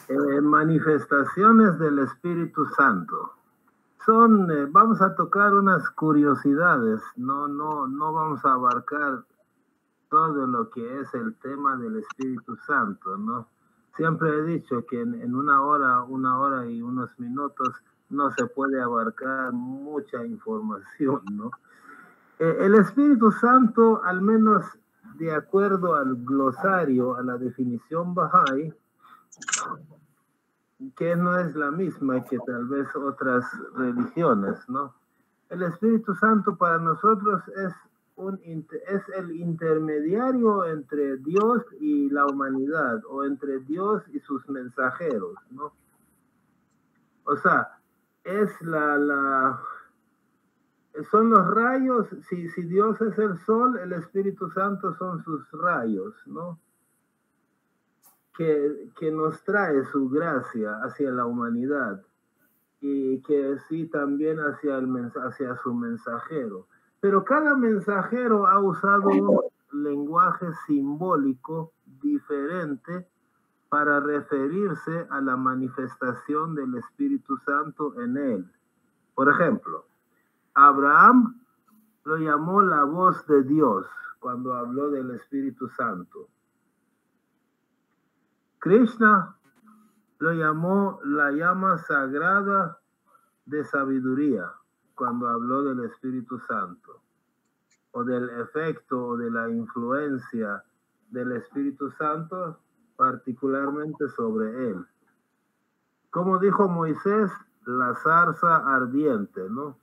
Manifestaciones del Espíritu Santo. Son, vamos a tocar unas curiosidades, no vamos a abarcar todo lo que es el tema del Espíritu Santo, ¿no? Siempre he dicho que en una hora y unos minutos no se puede abarcar mucha información, ¿no? El Espíritu Santo, al menos de acuerdo al glosario, a la definición Bahá'í, que no es la misma que tal vez otras religiones, ¿no? El Espíritu Santo para nosotros es el intermediario entre Dios y la humanidad, o entre Dios y sus mensajeros, ¿no? O sea, es son los rayos, si Dios es el sol, el Espíritu Santo son sus rayos, ¿no? Que nos trae su gracia hacia la humanidad y que sí también hacia su mensajero. Pero cada mensajero ha usado un lenguaje simbólico diferente para referirse a la manifestación del Espíritu Santo en él. Por ejemplo, Abraham lo llamó la voz de Dios cuando habló del Espíritu Santo. Krishna lo llamó la llama sagrada de sabiduría cuando habló del Espíritu Santo, o del efecto o de la influencia del Espíritu Santo particularmente sobre él. Como dijo Moisés, la zarza ardiente, ¿no?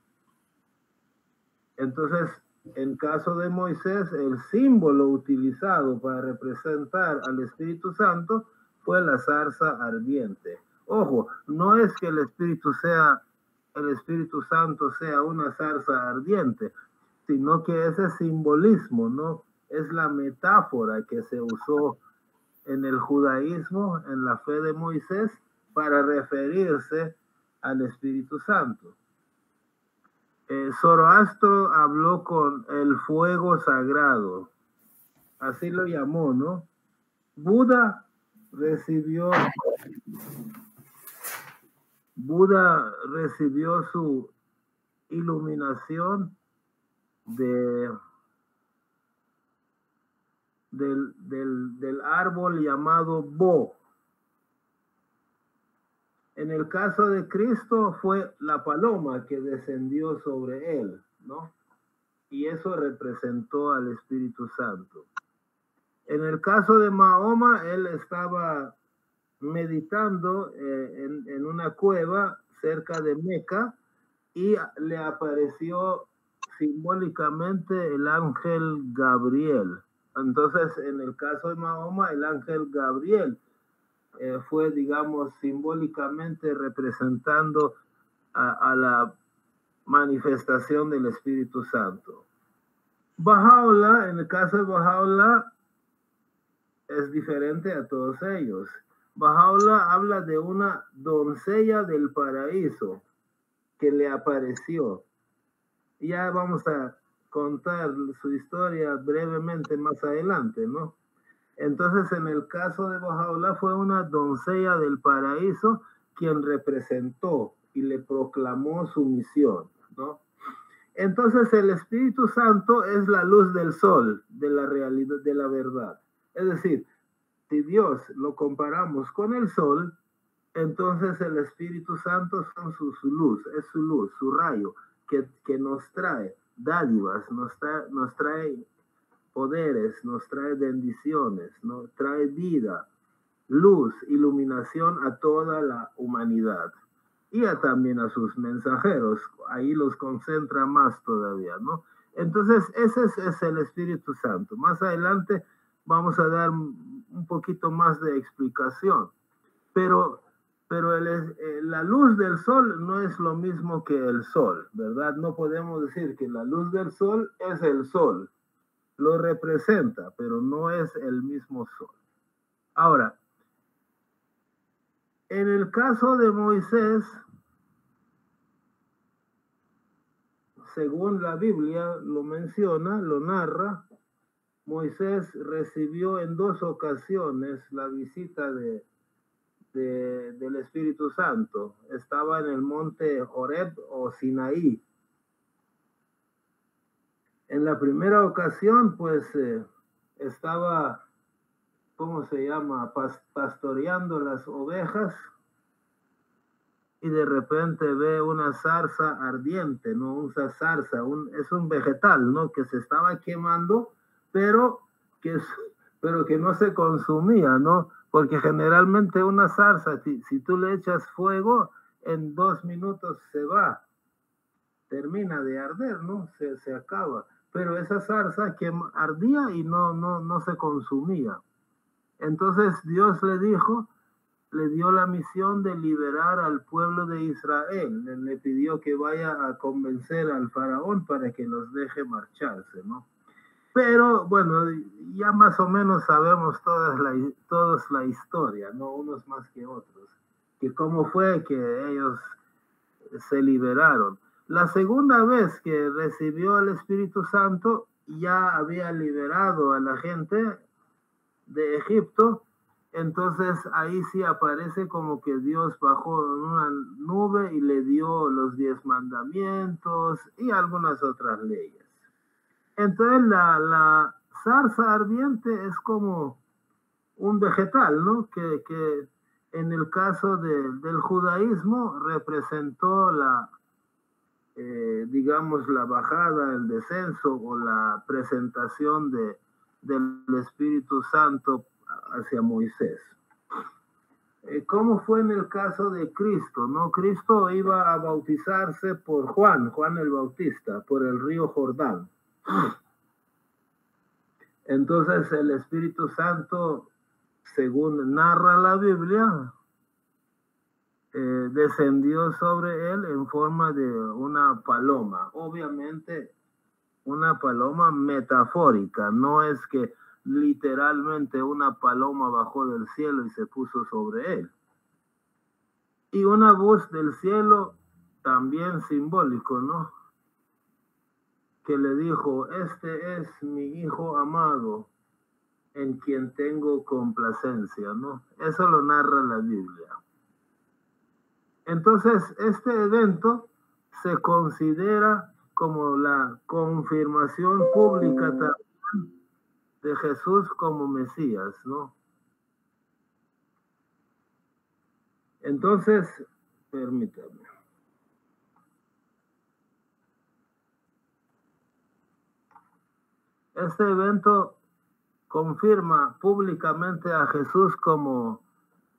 Entonces, en caso de Moisés, el símbolo utilizado para representar al Espíritu Santo fue la zarza ardiente. Ojo, no es que el Espíritu Santo sea una zarza ardiente, sino que ese simbolismo, ¿no? Es la metáfora que se usó en el judaísmo, en la fe de Moisés, para referirse al Espíritu Santo. Zoroastro habló con el fuego sagrado, así lo llamó, ¿no? Buda recibió su iluminación del árbol llamado Bo. En el caso de Cristo fue la paloma que descendió sobre él, ¿no? Y eso representó al Espíritu Santo. En el caso de Mahoma, él estaba meditando en una cueva cerca de Meca y le apareció simbólicamente el ángel Gabriel. Entonces, en el caso de Mahoma, el ángel Gabriel fue, digamos, simbólicamente representando a la manifestación del Espíritu Santo. Baha'u'llah, en el caso de Baha'u'llah, es diferente a todos ellos. Baha'u'llah habla de una doncella del paraíso que le apareció. Ya vamos a contar su historia brevemente más adelante, ¿no? Entonces, en el caso de Baha'u'llah fue una doncella del paraíso quien representó y le proclamó su misión, ¿no? Entonces, el Espíritu Santo es la luz del sol, de la realidad, de la verdad. Es decir, si Dios lo comparamos con el sol, entonces el Espíritu Santo son su luz, es su luz, su rayo, que nos trae dádivas, nos trae poderes, nos trae bendiciones, nos trae vida, luz, iluminación a toda la humanidad y también a sus mensajeros. Ahí los concentra más todavía, ¿no? Entonces, ese es el Espíritu Santo. Más adelante vamos a dar un poquito más de explicación, pero la luz del sol no es lo mismo que el sol, ¿verdad? No podemos decir que la luz del sol es el sol. Lo representa, pero no es el mismo sol. Ahora, en el caso de Moisés, según la Biblia lo menciona, lo narra, Moisés recibió en 2 ocasiones la visita del Espíritu Santo. Estaba en el monte Horeb o Sinaí. En la primera ocasión, pues, estaba, ¿cómo se llama? Pastoreando las ovejas, y de repente ve una zarza ardiente, ¿no? Una zarza, es un vegetal, ¿no? Que se estaba quemando, pero pero que no se consumía, ¿no? Porque generalmente una zarza, si tú le echas fuego, en 2 minutos se va, termina de arder, ¿no? Se acaba. Pero esa zarza que ardía y no se consumía. Entonces Dios le dio la misión de liberar al pueblo de Israel. Le pidió que vaya a convencer al faraón para que los deje marcharse, ¿no? Pero bueno, ya más o menos sabemos todos la historia, ¿no? Unos más que otros, que cómo fue que ellos se liberaron. La segunda vez que recibió el Espíritu Santo, ya había liberado a la gente de Egipto. Entonces ahí sí aparece como que Dios bajó en una nube y le dio los 10 mandamientos y algunas otras leyes. Entonces la zarza ardiente es como un vegetal, ¿no? Que en el caso del judaísmo representó digamos, la bajada, el descenso o la presentación del Espíritu Santo hacia Moisés. ¿Cómo fue en el caso de Cristo? ¿No? Cristo iba a bautizarse por Juan el Bautista, por el río Jordán. Entonces el Espíritu Santo, según narra la Biblia, descendió sobre él en forma de una paloma. Obviamente una paloma metafórica, no es que literalmente una paloma bajó del cielo y se puso sobre él. Y una voz del cielo también simbólico, ¿no? Que le dijo, este es mi hijo amado, en quien tengo complacencia, ¿no? Eso lo narra la Biblia. Entonces, este evento se considera como la confirmación pública también de Jesús como Mesías, ¿no? Entonces, permítame. Este evento confirma públicamente a Jesús como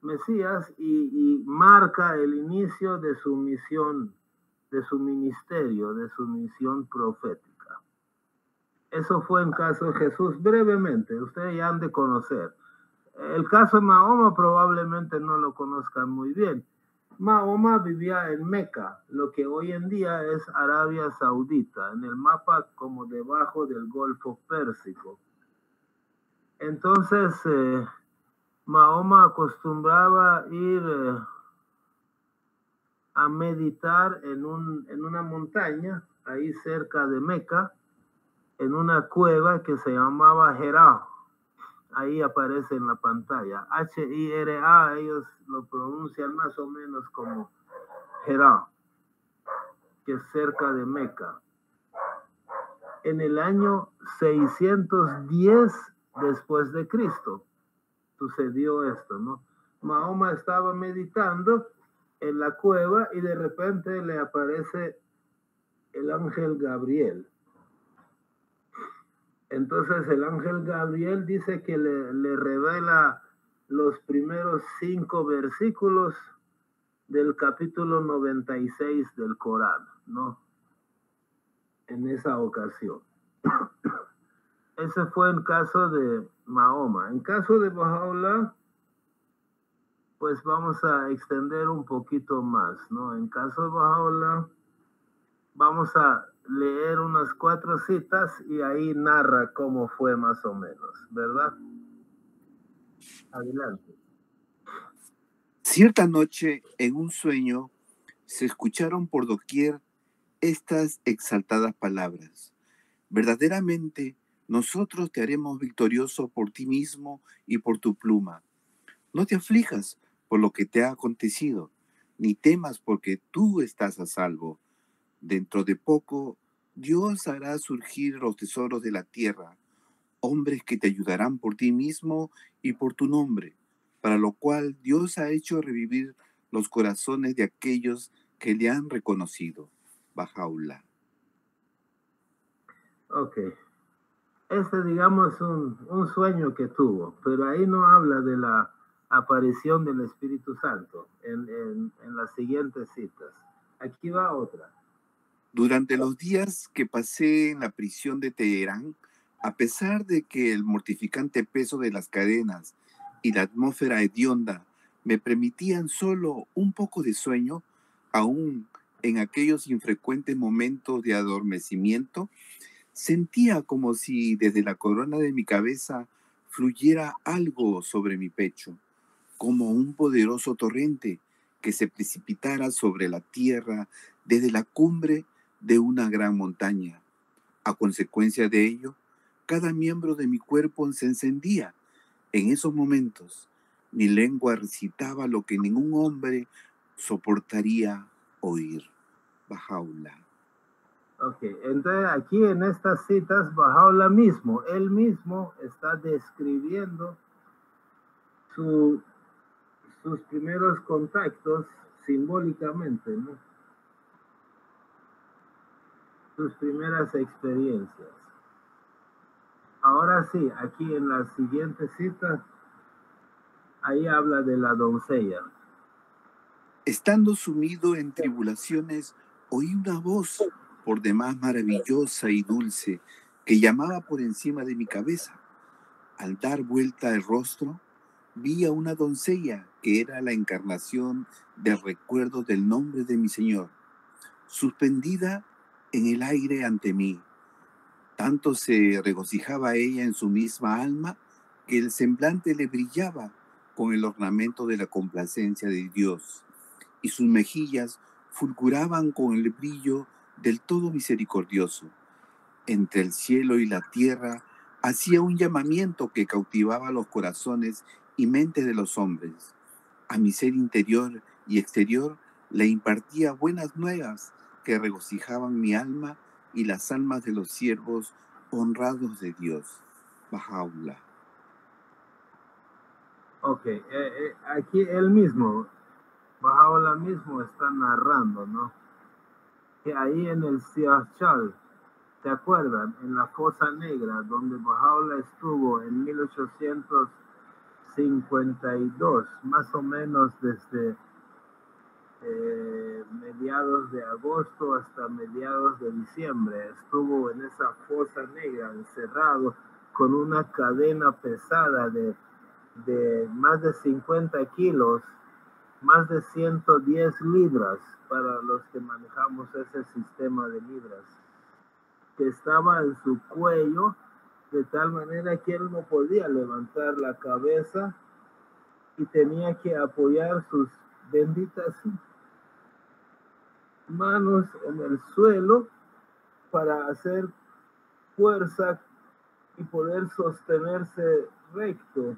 Mesías y marca el inicio de su misión, de su ministerio, de su misión profética. Eso fue en caso de Jesús. Brevemente, ustedes ya han de conocer. El caso de Mahoma probablemente no lo conozcan muy bien. Mahoma vivía en Meca, lo que hoy en día es Arabia Saudita, en el mapa como debajo del Golfo Pérsico. Entonces, Mahoma acostumbraba ir a meditar en una montaña, ahí cerca de Meca, en una cueva que se llamaba Hira. Ahí aparece en la pantalla. H-I-R-A, ellos lo pronuncian más o menos como Hira, que es cerca de Meca. En el año 610 después de Cristo sucedió esto, ¿no? Mahoma estaba meditando en la cueva y de repente le aparece el ángel Gabriel. Entonces el ángel Gabriel dice que le revela los primeros 5 versículos del capítulo 96 del Corán, ¿no? En esa ocasión. Ese fue el caso de Mahoma. En caso de Baha'u'lláh, pues vamos a extender un poquito más, ¿no? En caso de Baha'u'lláh, vamos a leer unas 4 citas y ahí narra cómo fue más o menos, ¿verdad? Adelante. Cierta noche, en un sueño, se escucharon por doquier estas exaltadas palabras. Verdaderamente, nosotros te haremos victorioso por ti mismo y por tu pluma. No te aflijas, por lo que te ha acontecido, ni temas porque tú estás a salvo. Dentro de poco, Dios hará surgir los tesoros de la tierra, hombres que te ayudarán por ti mismo y por tu nombre, para lo cual Dios ha hecho revivir los corazones de aquellos que le han reconocido. Bajaula. Ok. Ese, digamos, un sueño que tuvo, pero ahí no habla de la aparición del Espíritu Santo en las siguientes citas. Aquí va otra. Durante los días que pasé en la prisión de Teherán, a pesar de que el mortificante peso de las cadenas y la atmósfera hedionda me permitían solo un poco de sueño, aún en aquellos infrecuentes momentos de adormecimiento, sentía como si desde la corona de mi cabeza fluyera algo sobre mi pecho, como un poderoso torrente que se precipitara sobre la tierra desde la cumbre de una gran montaña. A consecuencia de ello, cada miembro de mi cuerpo se encendía. En esos momentos, mi lengua recitaba lo que ningún hombre soportaría oír. Bajaula. Ok, entonces aquí en estas citas, Bahá'u'lláh mismo, él mismo está describiendo sus primeros contactos simbólicamente, ¿no? Sus primeras experiencias. Ahora sí, aquí en la siguiente cita, ahí habla de la doncella. Estando sumido en tribulaciones, oí una voz por demás maravillosa y dulce que llamaba por encima de mi cabeza. Al dar vuelta el rostro, vi a una doncella que era la encarnación del recuerdo del nombre de mi Señor, suspendida en el aire ante mí. Tanto se regocijaba ella en su misma alma que el semblante le brillaba con el ornamento de la complacencia de Dios, y sus mejillas fulguraban con el brillo del todo misericordioso. Entre el cielo y la tierra hacía un llamamiento que cautivaba los corazones y mentes de los hombres. A mi ser interior y exterior le impartía buenas nuevas que regocijaban mi alma y las almas de los siervos honrados de Dios. Bajaula. Ok, aquí él mismo, Bahá'u'lláh mismo está narrando, ¿no? Que ahí en el Siachal, ¿se acuerdan? En la Fosa Negra, donde Bahá'u'lláh estuvo en 1852, más o menos desde mediados de agosto hasta mediados de diciembre. Estuvo en esa Fosa Negra encerrado con una cadena pesada de más de 50 kilos, más de 110 libras para los que manejamos ese sistema de libras, que estaba en su cuello de tal manera que él no podía levantar la cabeza y tenía que apoyar sus benditas manos en el suelo para hacer fuerza y poder sostenerse recto,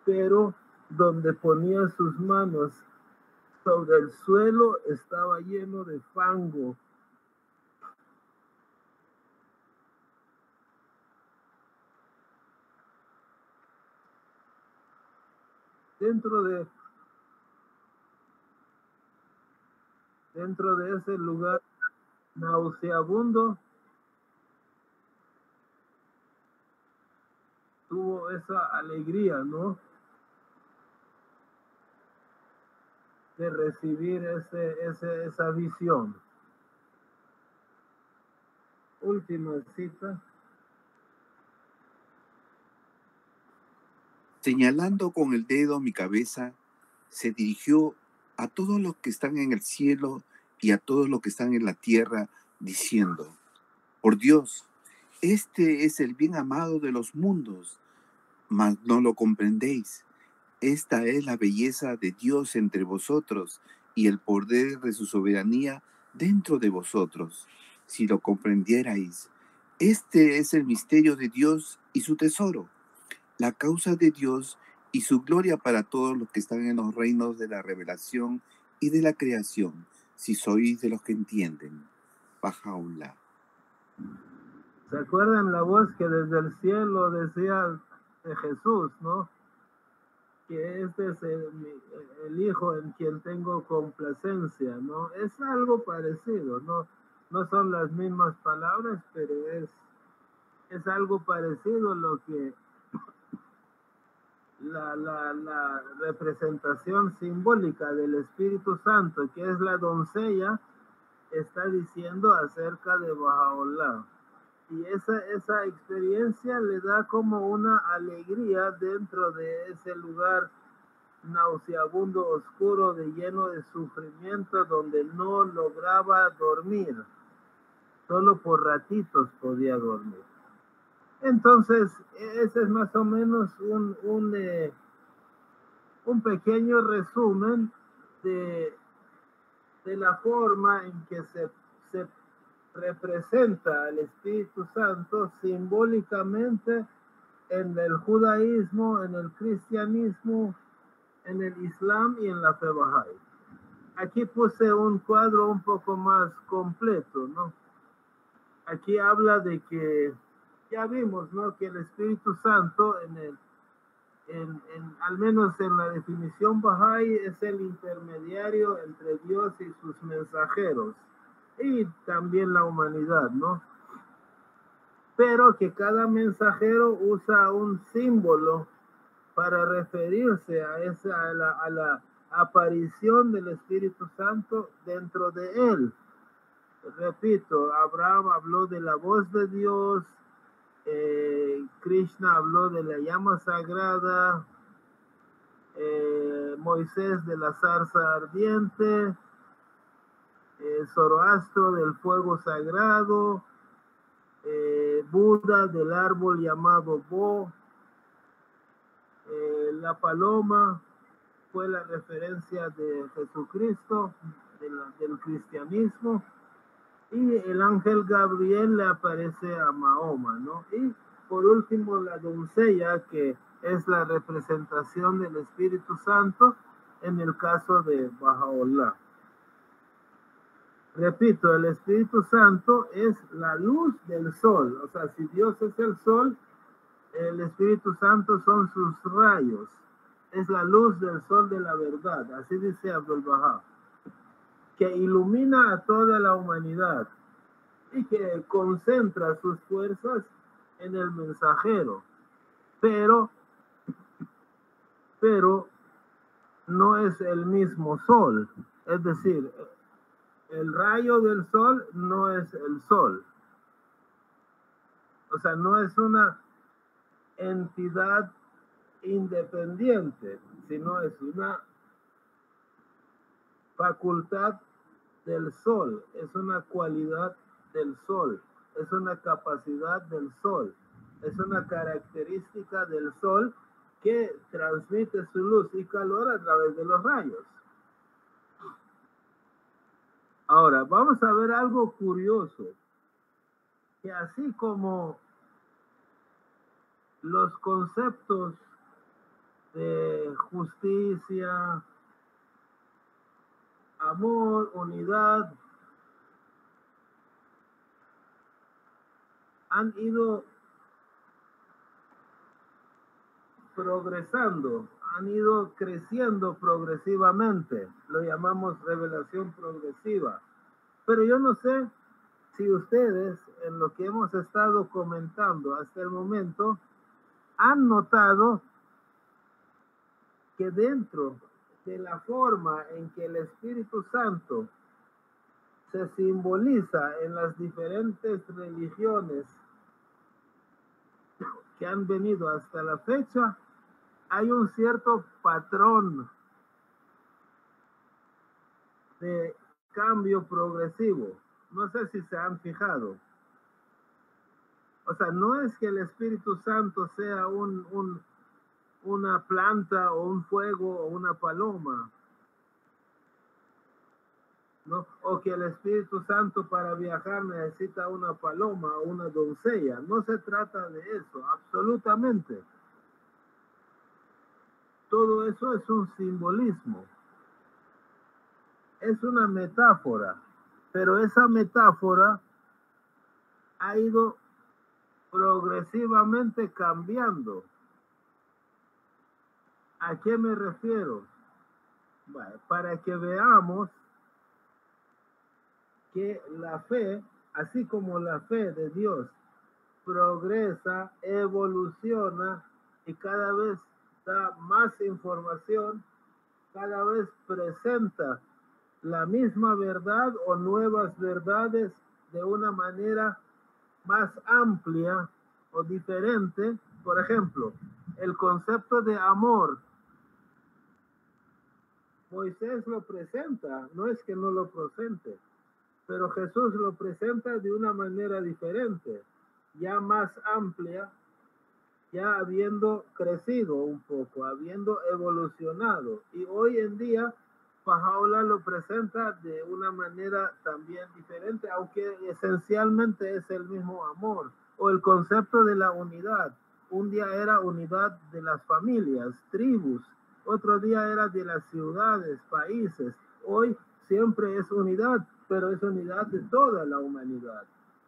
pero donde ponía sus manos sobre el suelo estaba lleno de fango. Dentro de ese lugar nauseabundo, tuvo esa alegría, ¿no? De recibir esa visión. Última cita. Señalando con el dedo mi cabeza, se dirigió a todos los que están en el cielo y a todos los que están en la tierra, diciendo: por Dios, este es el bien amado de los mundos, mas no lo comprendéis. Esta es la belleza de Dios entre vosotros y el poder de su soberanía dentro de vosotros. Si lo comprendierais, este es el misterio de Dios y su tesoro, la causa de Dios y su gloria para todos los que están en los reinos de la revelación y de la creación, si sois de los que entienden. Bajaullah. ¿Se acuerdan la voz que desde el cielo decía de Jesús, no? Que este es el Hijo en quien tengo complacencia, ¿no? Es algo parecido, ¿no? No son las mismas palabras, pero es algo parecido lo que la representación simbólica del Espíritu Santo, que es la doncella, está diciendo acerca de Bahá'u'lláh. Y esa experiencia le da como una alegría dentro de ese lugar nauseabundo, oscuro, lleno de sufrimiento, donde no lograba dormir. Solo por ratitos podía dormir. Entonces, ese es más o menos un pequeño resumen de la forma en que se representa al Espíritu Santo simbólicamente en el judaísmo, en el cristianismo, en el islam y en la fe bahá'í. Aquí puse un cuadro un poco más completo, ¿no? Aquí habla de que ya vimos, ¿no? Que el Espíritu Santo al menos en la definición bahá'í es el intermediario entre Dios y sus mensajeros y también la humanidad, ¿no? Pero que cada mensajero usa un símbolo para referirse a la aparición del Espíritu Santo dentro de él. Repito, Abraham habló de la voz de Dios, Krishna habló de la llama sagrada, Moisés de la zarza ardiente, Zoroastro del fuego sagrado, Buda del árbol llamado Bo, la paloma fue la referencia de Jesucristo, del cristianismo, y el ángel Gabriel le aparece a Mahoma, ¿no? Y por último la doncella, que es la representación del Espíritu Santo en el caso de Bahá'u'lláh. Repito, el Espíritu Santo es la luz del sol, o sea, si Dios es el sol, el Espíritu Santo son sus rayos, es la luz del sol de la verdad, así dice Abdul Bahá, que ilumina a toda la humanidad y que concentra sus fuerzas en el mensajero, pero no es el mismo sol, es decir, el rayo del sol no es el sol, o sea, no es una entidad independiente, sino es una facultad del sol, es una cualidad del sol, es una capacidad del sol, es una característica del sol que transmite su luz y calor a través de los rayos. Ahora, vamos a ver algo curioso, que así como los conceptos de justicia, amor, unidad, han ido progresando, han ido creciendo progresivamente, lo llamamos revelación progresiva. Pero yo no sé si ustedes, en lo que hemos estado comentando hasta el momento, han notado que dentro de la forma en que el Espíritu Santo se simboliza en las diferentes religiones que han venido hasta la fecha, hay un cierto patrón de cambio progresivo. No sé si se han fijado. O sea, no es que el Espíritu Santo sea una planta o un fuego o una paloma, ¿no? O que el Espíritu Santo para viajar necesita una paloma o una doncella. No se trata de eso, absolutamente. todo eso es un simbolismo, es una metáfora, pero esa metáfora ha ido progresivamente cambiando. ¿A qué me refiero? Bueno, para que veamos que la fe, así como la fe de Dios, progresa, evoluciona y cada vez da más información, cada vez presenta la misma verdad o nuevas verdades de una manera más amplia o diferente. Por ejemplo, el concepto de amor, Moisés lo presenta, no es que no lo presente, pero Jesús lo presenta de una manera diferente, ya más amplia, ya habiendo crecido un poco, habiendo evolucionado. Y hoy en día, Baha'u'lláh lo presenta de una manera también diferente, aunque esencialmente es el mismo amor, o el concepto de la unidad. Un día era unidad de las familias, tribus, otro día era de las ciudades, países. Hoy siempre es unidad, pero es unidad de toda la humanidad.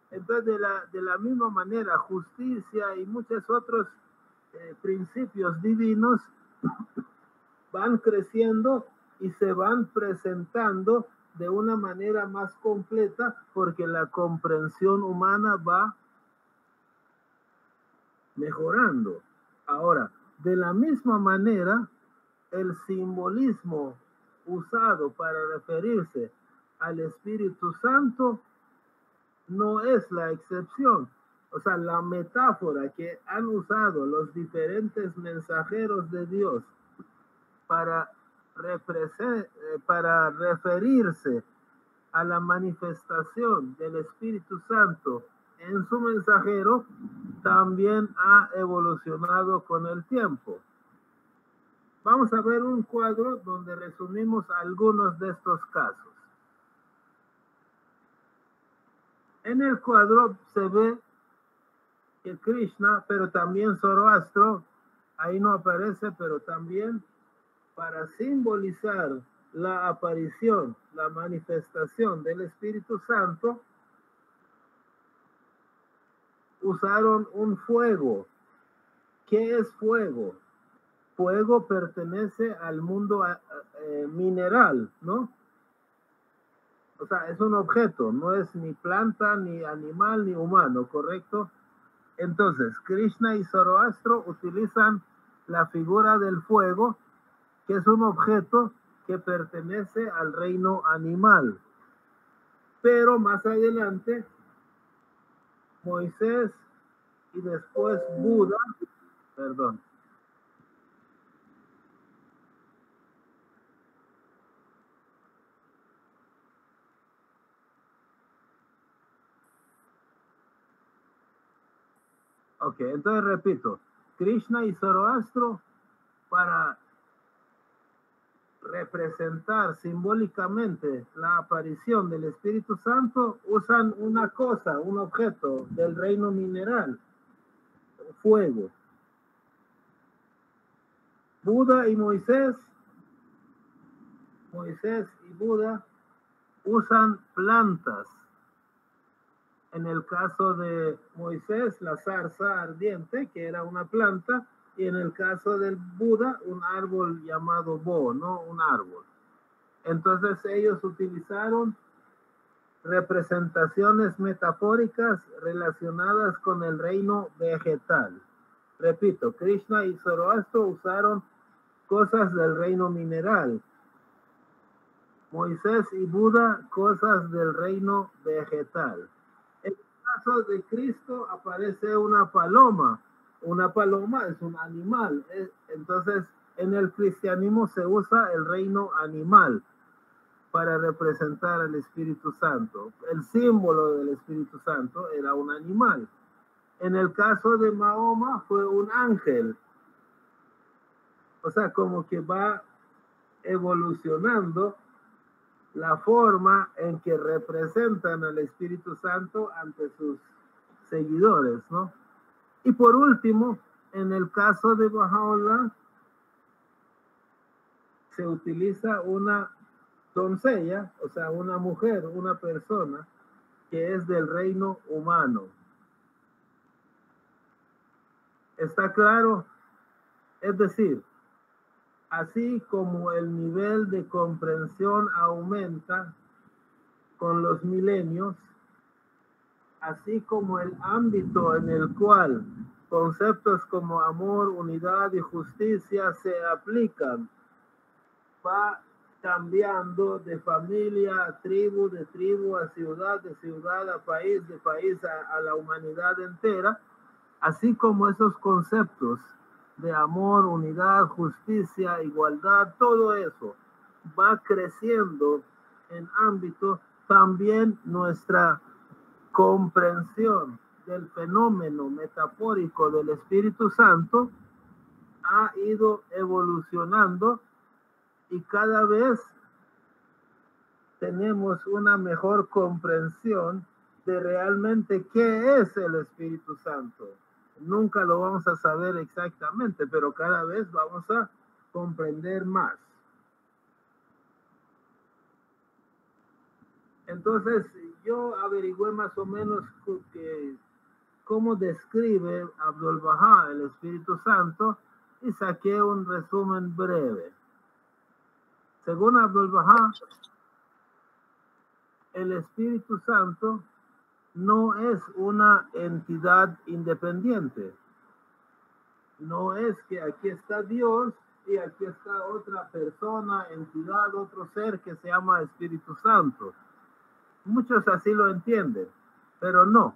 Entonces, de la misma manera, justicia y muchos otros principios divinos van creciendo y se van presentando de una manera más completa porque la comprensión humana va mejorando. Ahora, de la misma manera, el simbolismo usado para referirse al Espíritu Santo no es la excepción. O sea, la metáfora que han usado los diferentes mensajeros de Dios para referirse a la manifestación del Espíritu Santo en su mensajero también ha evolucionado con el tiempo. Vamos a ver un cuadro donde resumimos algunos de estos casos. En el cuadro se ve que Krishna, pero también Zoroastro, ahí no aparece, pero también para simbolizar la aparición, la manifestación del Espíritu Santo, usaron un fuego. ¿Qué es fuego? Fuego pertenece al mundo mineral, ¿no? O sea, es un objeto, no es ni planta, ni animal, ni humano, ¿correcto? Entonces, Krishna y Zoroastro utilizan la figura del fuego, que es un objeto que pertenece al reino animal. Pero más adelante, Moisés y después Buda, perdón. Ok, entonces repito, Krishna y Zoroastro para representar simbólicamente la aparición del Espíritu Santo usan una cosa, un objeto del reino mineral, fuego. Buda y Moisés y Buda usan plantas. En el caso de Moisés, la zarza ardiente, que era una planta, y en el caso del Buda, un árbol llamado bo, ¿no? Un árbol. Entonces ellos utilizaron representaciones metafóricas relacionadas con el reino vegetal. Repito, Krishna y Zoroastro usaron cosas del reino mineral. Moisés y Buda, cosas del reino vegetal. En el caso de Cristo aparece una paloma. Una paloma es un animal. Entonces, en el cristianismo se usa el reino animal para representar al Espíritu Santo. El símbolo del Espíritu Santo era un animal. En el caso de Mahoma fue un ángel. O sea, como que va evolucionando la forma en que representan al Espíritu Santo ante sus seguidores, ¿no? Y por último, en el caso de Baha'u'lláh, se utiliza una doncella, o sea, una mujer, una persona que es del reino humano. ¿Está claro? Es decir, así como el nivel de comprensión aumenta con los milenios, así como el ámbito en el cual conceptos como amor, unidad y justicia se aplican, va cambiando de familia a tribu, de tribu a ciudad, de ciudad a país, de país a la humanidad entera, así como esos conceptos de amor, unidad, justicia, igualdad, todo eso va creciendo en ámbito, también nuestra comprensión del fenómeno metafórico del Espíritu Santo ha ido evolucionando y cada vez tenemos una mejor comprensión de realmente qué es el Espíritu Santo. Nunca lo vamos a saber exactamente, pero cada vez vamos a comprender más. Entonces, yo averigüé más o menos cómo describe Abdul-Bahá el Espíritu Santo y saqué un resumen breve. Según Abdul-Bahá, el Espíritu Santo no es una entidad independiente. No es que aquí está Dios y aquí está otra persona, entidad, otro ser que se llama Espíritu Santo. Muchos así lo entienden, pero no.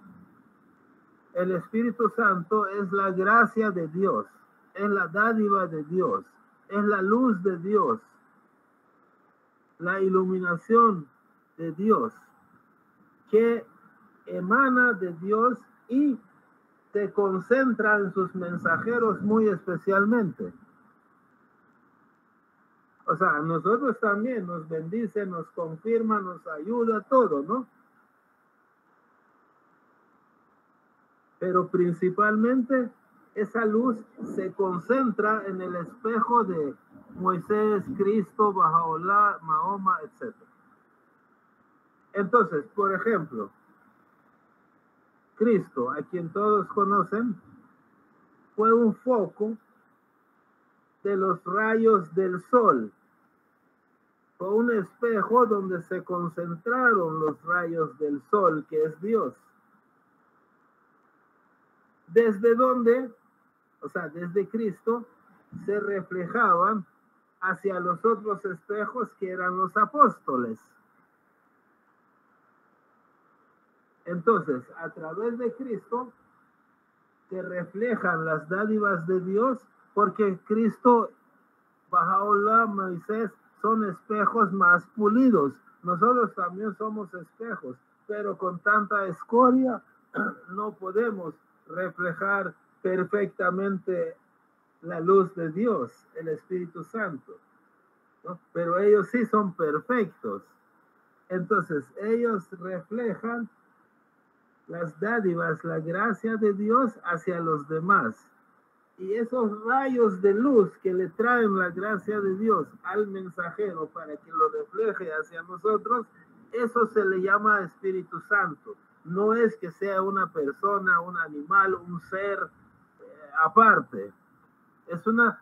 El Espíritu Santo es la gracia de Dios, es la dádiva de Dios, es la luz de Dios, la iluminación de Dios, que emana de Dios y se concentra en sus mensajeros muy especialmente. O sea, a nosotros también nos bendice, nos confirma, nos ayuda, todo, ¿no? Pero principalmente esa luz se concentra en el espejo de Moisés, Cristo, Bahá'u'lláh, Mahoma, etc. Entonces, por ejemplo, Cristo, a quien todos conocen, fue un foco de los rayos del sol. Fue un espejo donde se concentraron los rayos del sol, que es Dios. Desde donde, o sea, desde Cristo, se reflejaban hacia los otros espejos que eran los apóstoles. Entonces, a través de Cristo se reflejan las dádivas de Dios, porque Cristo, Bahá'u'lláh, Moisés, son espejos más pulidos. Nosotros también somos espejos, pero con tanta escoria no podemos reflejar perfectamente la luz de Dios, el Espíritu Santo, ¿no? Pero ellos sí son perfectos. Entonces, ellos reflejan las dádivas, la gracia de Dios hacia los demás. Y esos rayos de luz que le traen la gracia de Dios al mensajero para que lo refleje hacia nosotros, eso se le llama Espíritu Santo. No es que sea una persona, un animal, un ser aparte. Es una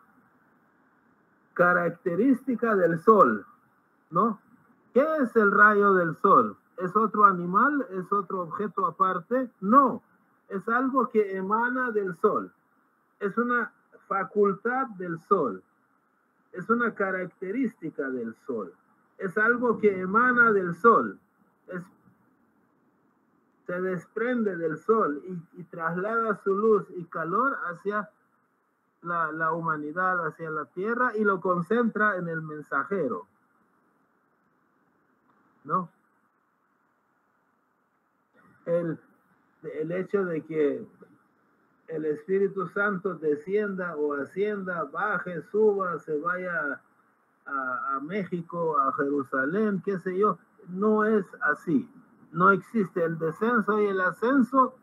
característica del sol, ¿no? ¿Qué es el rayo del sol? ¿Es otro animal? ¿Es otro objeto aparte? No, es algo que emana del sol. Es una facultad del sol. Es una característica del sol. Es algo que emana del sol. Se desprende del sol y traslada su luz y calor hacia la humanidad, hacia la tierra, y lo concentra en el mensajero, ¿no? El hecho de que el Espíritu Santo descienda o ascienda, baje, suba, se vaya a México, a Jerusalén, qué sé yo, no es así. No existe el descenso y el ascenso,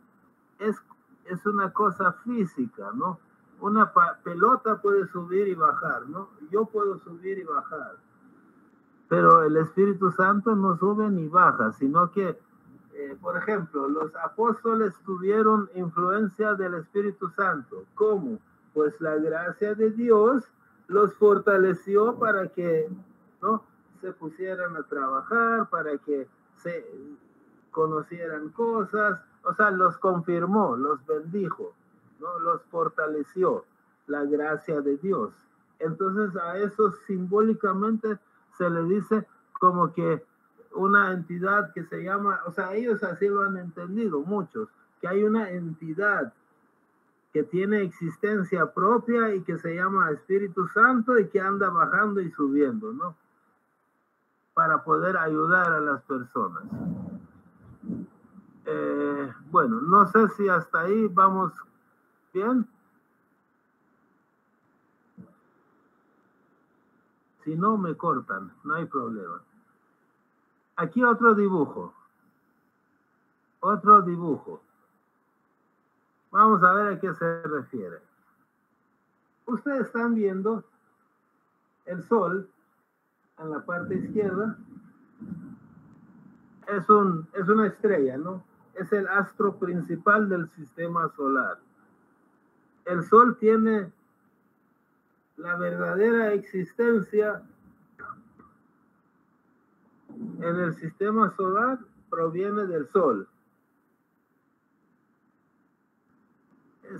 es una cosa física, ¿no? una pelota puede subir y bajar, ¿no? Yo puedo subir y bajar, pero el Espíritu Santo no sube ni baja, sino que, por ejemplo, los apóstoles tuvieron influencia del Espíritu Santo. ¿Cómo? Pues la gracia de Dios los fortaleció para que, ¿no?, se pusieran a trabajar, para que se conocieran cosas, o sea, los confirmó, los bendijo, ¿no?, los fortaleció la gracia de Dios. Entonces a eso simbólicamente se le dice como que una entidad que se llama, o sea, ellos así lo han entendido muchos, que hay una entidad que tiene existencia propia y que se llama Espíritu Santo y que anda bajando y subiendo, ¿no?, para poder ayudar a las personas. Bueno, no sé si hasta ahí vamos bien. Si no, me cortan, no hay problema. Aquí otro dibujo. Otro dibujo. Vamos a ver a qué se refiere. Ustedes están viendo el Sol en la parte izquierda. Es una estrella, ¿no? Es el astro principal del sistema solar. El Sol tiene la verdadera existencia en el sistema solar, proviene del Sol.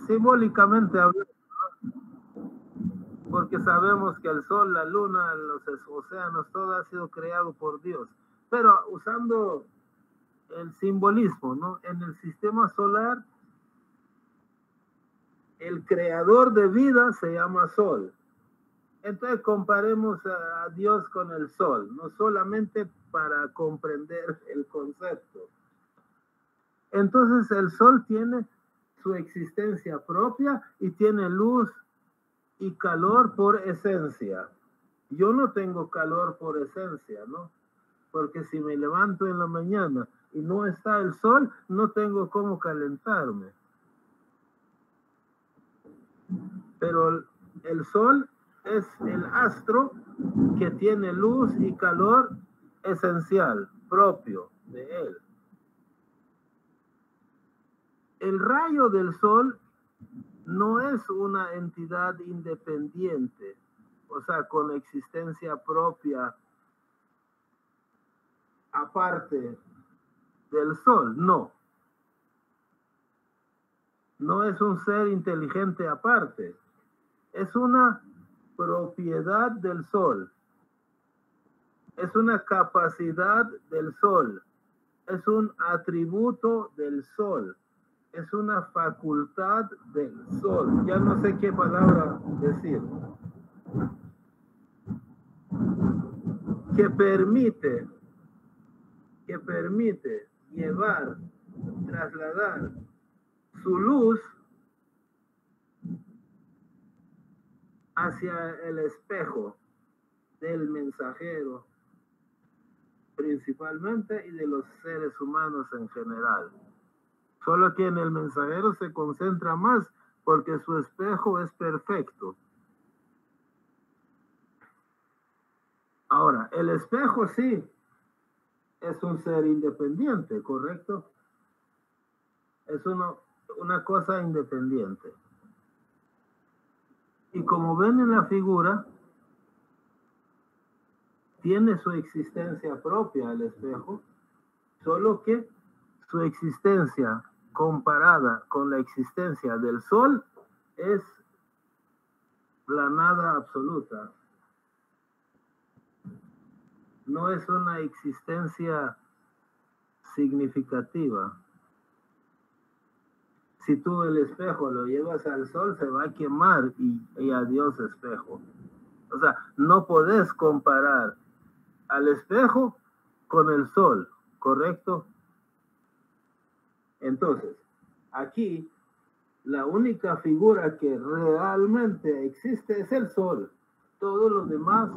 Simbólicamente hablando, porque sabemos que el Sol, la Luna, los océanos, todo ha sido creado por Dios. Pero usando el simbolismo, ¿no?, en el sistema solar, el creador de vida se llama Sol. Entonces comparemos a Dios con el Sol, no solamente para comprender el concepto. Entonces el Sol tiene su existencia propia y tiene luz y calor por esencia. Yo no tengo calor por esencia, ¿no? Porque si me levanto en la mañana y no está el Sol, no tengo cómo calentarme. Pero el Sol es el astro que tiene luz y calor esencial, propio de él. El rayo del Sol no es una entidad independiente, o sea, con existencia propia, aparte del Sol, no. No es un ser inteligente aparte, es una propiedad del Sol, es una capacidad del Sol, es un atributo del Sol, es una facultad del Sol. Ya no sé qué palabra decir. Que permite llevar, trasladar su luz hacia el espejo del mensajero principalmente y de los seres humanos en general. Solo que en el mensajero se concentra más porque su espejo es perfecto. Ahora, el espejo sí es un ser independiente, ¿correcto? Es una cosa independiente. Y como ven en la figura, tiene su existencia propia el espejo, solo que su existencia comparada con la existencia del Sol es la nada absoluta. No es una existencia significativa. Si tú el espejo lo llevas al Sol, se va a quemar y adiós espejo. O sea, no podés comparar al espejo con el Sol, ¿correcto? Entonces, aquí la única figura que realmente existe es el Sol. Todos los demás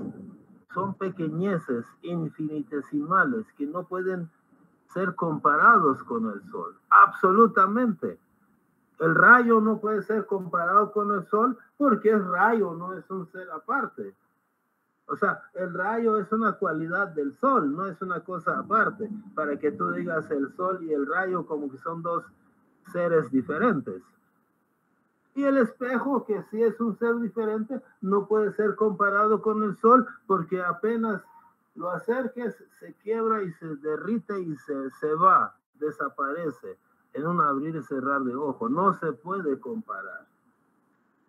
son pequeñeces infinitesimales que no pueden ser comparados con el Sol. Absolutamente. El rayo no puede ser comparado con el sol porque es rayo, no es un ser aparte. O sea, el rayo es una cualidad del sol, no es una cosa aparte, para que tú digas el sol y el rayo como que son dos seres diferentes. Y el espejo, que sí es un ser diferente, no puede ser comparado con el sol porque apenas lo acerques, se quiebra y se derrite y se va, desaparece en un abrir y cerrar de ojo. No se puede comparar.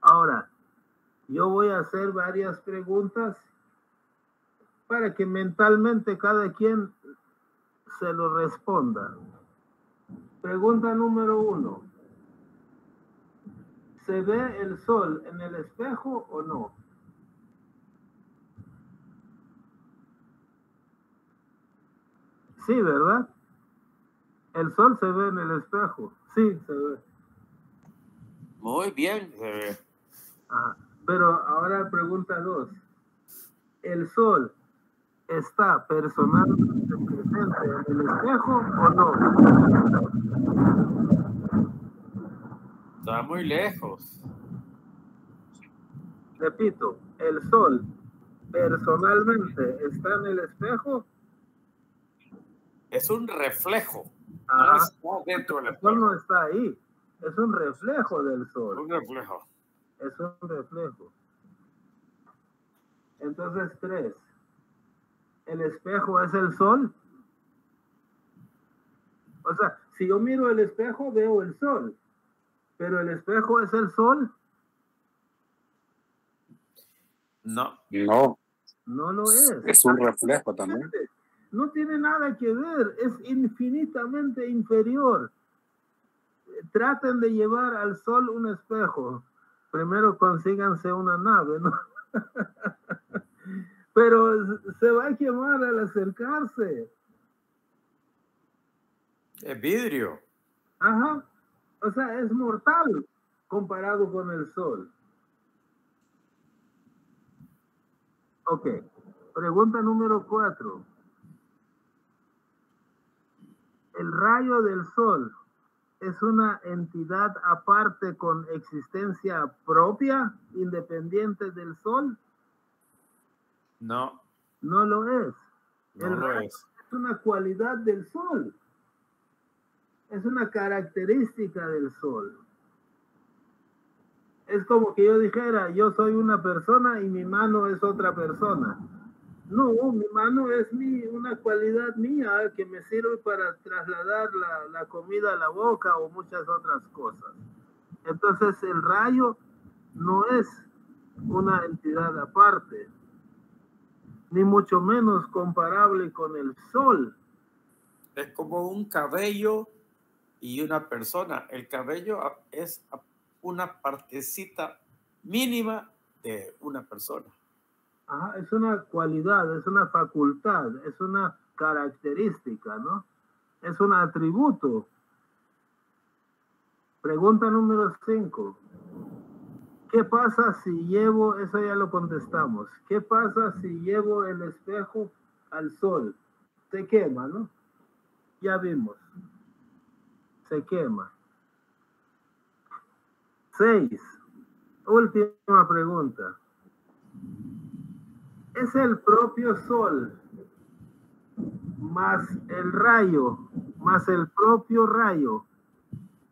Ahora, yo voy a hacer varias preguntas para que mentalmente cada quien se lo responda. Pregunta número 1. ¿Se ve el sol en el espejo o no? Sí, ¿verdad? El sol se ve en el espejo. Sí, se ve. Muy bien. Ajá. Pero ahora pregunta 2. ¿El sol está personalmente presente en el espejo o no? Está muy lejos. Repito, ¿el sol personalmente está en el espejo? Es un reflejo. Ajá. No está dentro del El espejo. sol no está ahí. Es un reflejo del sol. Un reflejo. Es un reflejo. Entonces, 3. ¿El espejo es el sol? O sea, si yo miro el espejo, veo el sol. ¿Pero el espejo es el sol? No. No. No lo es. Es un reflejo también. No tiene nada que ver. Es infinitamente inferior. Traten de llevar al sol un espejo. Primero consíganse una nave, ¿no? Pero se va a quemar al acercarse. Es vidrio. Ajá. O sea, es mortal comparado con el sol. Ok. Pregunta número 4. ¿El rayo del sol es una entidad aparte con existencia propia, independiente del sol? No. No lo es. No lo es. Es una cualidad del sol. Es una característica del sol. Es como que yo dijera, yo soy una persona y mi mano es otra persona. No, mi mano es una cualidad mía que me sirve para trasladar la comida a la boca o muchas otras cosas. Entonces el rayo no es una entidad aparte, ni mucho menos comparable con el sol. Es como un cabello y una persona. El cabello es una partecita mínima de una persona. Ajá, es una cualidad, es una facultad, es una característica, ¿no? Es un atributo. Pregunta número 5. ¿Qué pasa si llevo, eso ya lo contestamos, qué pasa si llevo el espejo al sol? Se quema, ¿no? Ya vimos. Se quema. 6. Última pregunta. ¿Es el propio sol más el rayo, más el propio rayo,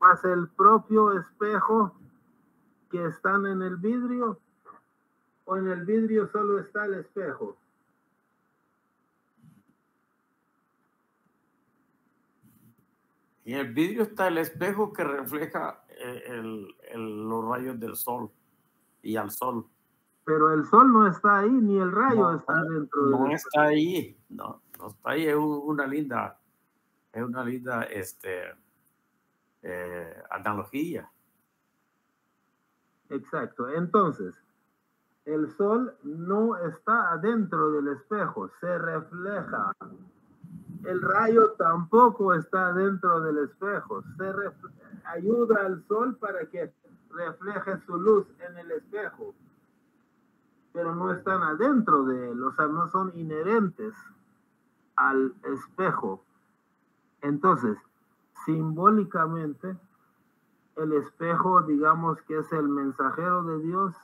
más el propio espejo que están en el vidrio, o en el vidrio solo está el espejo? Y en el vidrio está el espejo que refleja los rayos del sol y al sol. Pero el sol no está ahí, ni el rayo No, está dentro no del está ahí. No está ahí. Es una linda analogía. Exacto. Entonces, el sol no está adentro del espejo, se refleja. El rayo tampoco está dentro del espejo, ayuda al sol para que refleje su luz en el espejo, pero no están adentro de él, o sea, no son inherentes al espejo. Entonces, simbólicamente, el espejo, digamos que es el mensajero de Dios,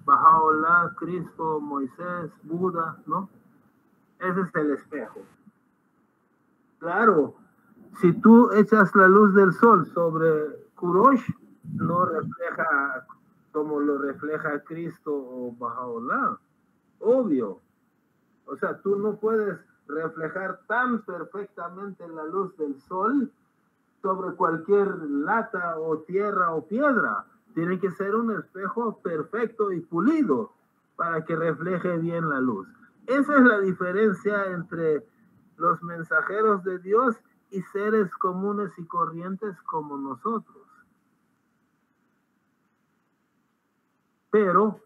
Bahá'u'lláh, Cristo, Moisés, Buda, ¿no? Ese es el espejo. Claro, si tú echas la luz del sol sobre Kurosh, no refleja como lo refleja Cristo o Bahá'u'lláh. Obvio. O sea, tú no puedes reflejar tan perfectamente la luz del sol sobre cualquier lata o tierra o piedra. Tiene que ser un espejo perfecto y pulido para que refleje bien la luz. Esa es la diferencia entre los mensajeros de Dios y seres comunes y corrientes como nosotros. Pero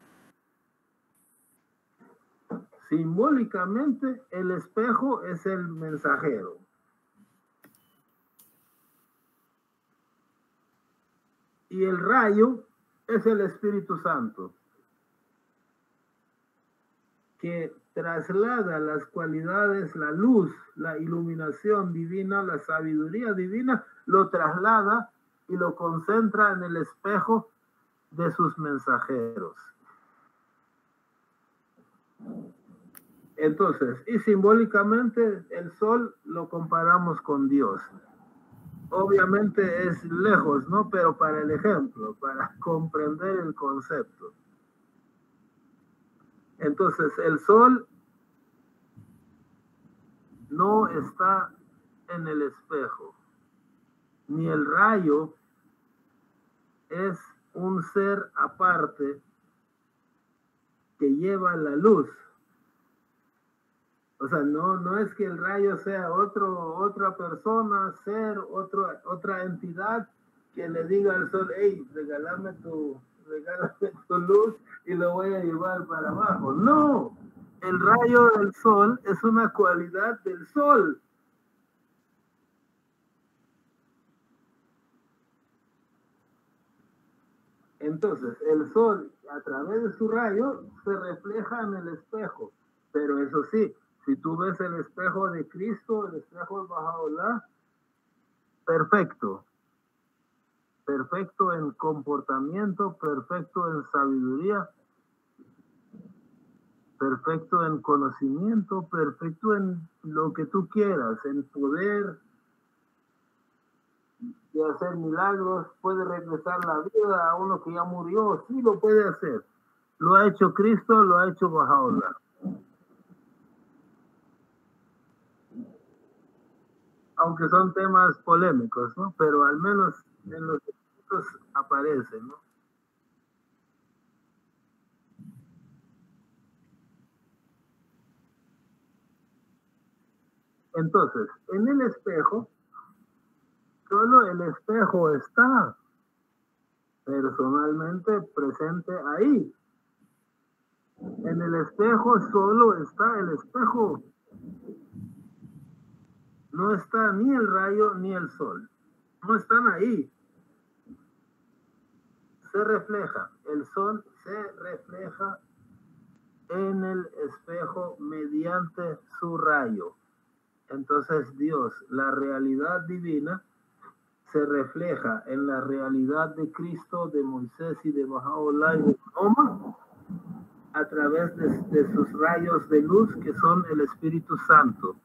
simbólicamente el espejo es el mensajero. Y el rayo es el Espíritu Santo, que traslada las cualidades, la luz, la iluminación divina, la sabiduría divina, lo traslada y lo concentra en el espejo de sus mensajeros. Entonces, y simbólicamente el sol lo comparamos con Dios. Obviamente es lejos, ¿no? Pero para el ejemplo, para comprender el concepto. Entonces, el sol no está en el espejo, ni el rayo es un ser aparte que lleva la luz. O sea, no es que el rayo sea otra persona, ser, otra entidad que le diga al sol, hey, regálame tu luz y lo voy a llevar para abajo. No, el rayo del sol es una cualidad del sol. Entonces, el sol, a través de su rayo, se refleja en el espejo. Pero eso sí, si tú ves el espejo de Cristo, el espejo de Bahá'u'lláh, perfecto. Perfecto en comportamiento, perfecto en sabiduría, perfecto en conocimiento, perfecto en lo que tú quieras, en poder de hacer milagros, puede regresar la vida a uno que ya murió, sí lo puede hacer. Lo ha hecho Cristo, lo ha hecho Bahá'u'lláh. Aunque son temas polémicos, ¿no? Pero al menos en los escritos aparece, ¿no? Entonces, en el espejo, solo el espejo está personalmente presente ahí. En el espejo solo está el espejo. No está ni el rayo ni el sol. No están ahí. Se refleja. El sol se refleja en el espejo mediante su rayo. Entonces Dios, la realidad divina, se refleja en la realidad de Cristo, de Moisés y de Bahá'u'lláh y de Mahoma a través de sus rayos de luz que son el Espíritu Santo.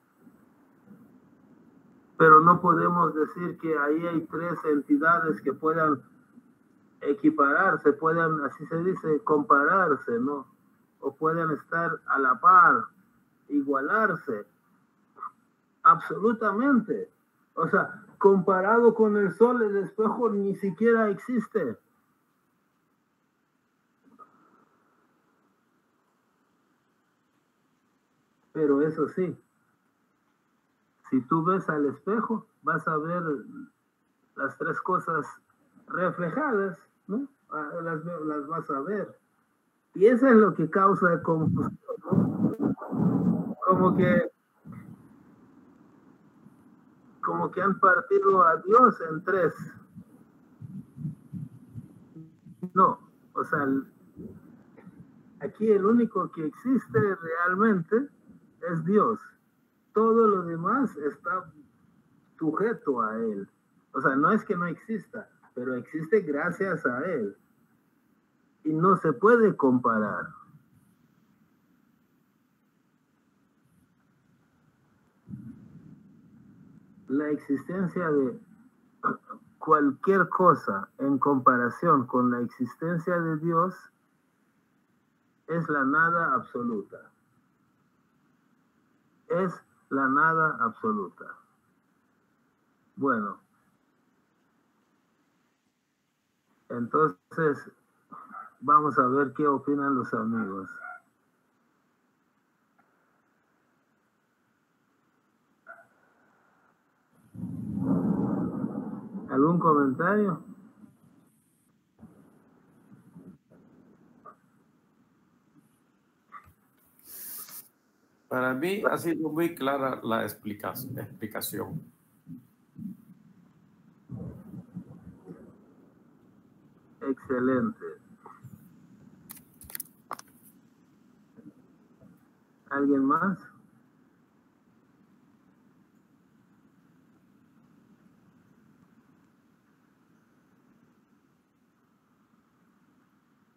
Pero no podemos decir que ahí hay tres entidades que puedan equipararse, puedan, así se dice, compararse, ¿no? O puedan estar a la par, igualarse. Absolutamente. O sea, comparado con el sol, el espejo ni siquiera existe. Pero eso sí, si tú ves al espejo, vas a ver las tres cosas reflejadas, ¿no? Las vas a ver. Y eso es lo que causa confusión, ¿no? Como que han partido a Dios en tres. No, o sea, aquí el único que existe realmente es Dios. Todo lo demás está sujeto a Él. O sea, no es que no exista, pero existe gracias a Él. Y no se puede comparar. La existencia de cualquier cosa en comparación con la existencia de Dios es la nada absoluta. Es la nada absoluta. Bueno, entonces vamos a ver qué opinan los amigos. ¿Algún comentario? Para mí ha sido muy clara la explicación. Excelente. ¿Alguien más?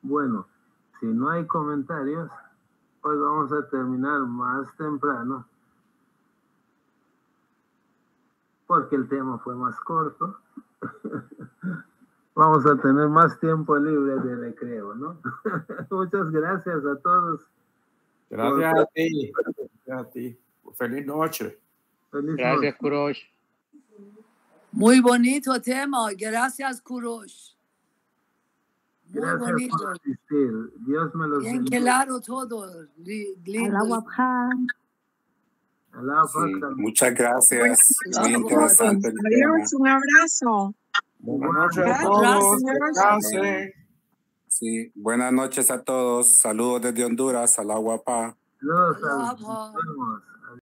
Bueno, si no hay comentarios, hoy vamos a terminar más temprano porque el tema fue más corto. Vamos a tener más tiempo libre de recreo, ¿no? Muchas gracias a todos. Gracias a ti. Gracias a ti. Feliz noche. Feliz Gracias, noche. Kurosh. Muy bonito tema. Gracias, Kurosh. Muy Gracias bonito. por asistir. Dios me los Bien bendiga. claro todo. Lindo. Alá, Sí, Pacta. muchas gracias. Muy Alá, interesante el tema. Adiós, un abrazo. Buenas noches a Gracias. todos. Gracias. Descansen. Sí, buenas noches a todos. Saludos desde Honduras, al agua pa. Saludos, Alá, nos vemos.